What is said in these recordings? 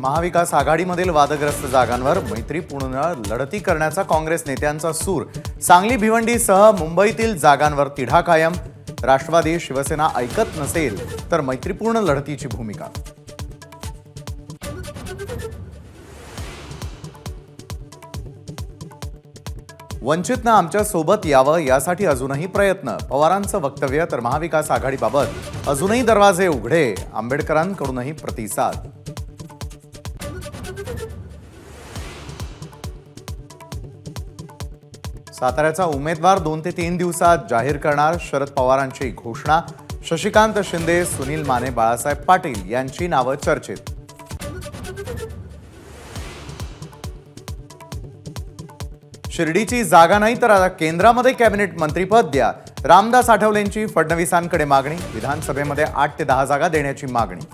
महाविकास आघाडीमधील वादग्रस्त जागांवर मैत्रीपूर्ण लढती करण्याचा काँग्रेस नेत्यांचा सूर। सांगली भिवंडीसह मुंबईतील जागांवर तिढा कायम। राष्ट्रवादी शिवसेना ऐकत नसेल तर मैत्रीपूर्ण लढतीची भूमिका। वंचितनं आमच्या सोबत यावं यासाठी अजूनही प्रयत्न। पवारांचं वक्तव्य तर महाविकास आघाडीबाबत अजूनही दरवाजे उघडे। आंबेडकरांकडूनही प्रतिसाद। साताऱ्याचा उमेदवार 2 ते 3 दिवसात जाहीर करणार। शरद पवारांची घोषणा। शशिकांत शिंदे, सुनील माने, बाळासाहेब पाटील यांची नावं चर्चेत। शिर्डीची जागा नाही तर आता केंद्रामध्ये कॅबिनेट मंत्रीपद द्या। रामदास आठवलेंची फडणवीसांकडे मागणी। विधानसभेमध्ये 8 ते 10 जागा देण्याची मागणी।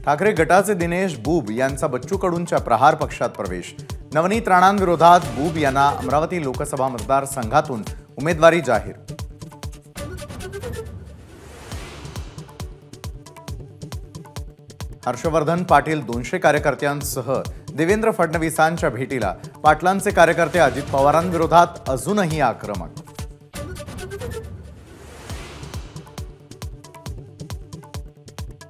ठाकरे गटाचे दिनेश बुब यांचा बच्चू कडूंच्या प्रहार पक्षात प्रवेश। नवनीत राणांविरोधात बुब यांना अमरावती लोकसभा मतदारसंघातून उमेदवारी जाहीर। हर्षवर्धन पाटील 200 कार्यकर्त्यांसह देवेंद्र फडणवीसांच्या भेटीला। पाटलांचे कार्यकर्ते अजित पवारांविरोधात अजूनही आक्रमक।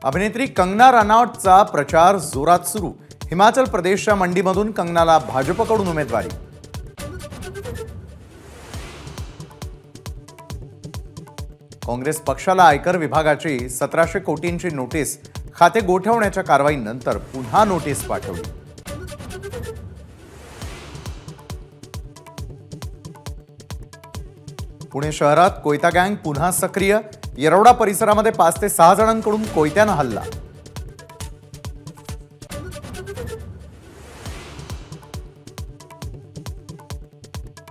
अभिनेत्री कंगना रनौतचा प्रचार जोरात सुरू। हिमाचल प्रदेशच्या मंडीमधून कंगनाला भाजपकडून उमेदवारी। काँग्रेस पक्षाला आयकर विभागाची 1700 कोटींची नोटीस। खाते गोठवण्याच्या कारवाईनंतर पुन्हा नोटीस पाठवली। पुणे शहरात कोयता गँग पुन्हा सक्रिय। येरवडा परिसरामध्ये 5 ते 6 जणांकडून कोयत्यानं हल्ला।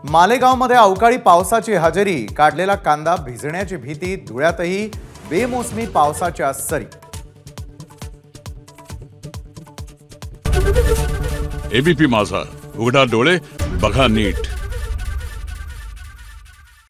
मालेगावमध्ये अवकाळी पावसाची हजेरी। काढलेला कांदा भिजण्याची भीती। धुळ्यातही बेमोसमी पावसाच्या सरी। एबीपी माझा, उघडा डोळे बघा नीट।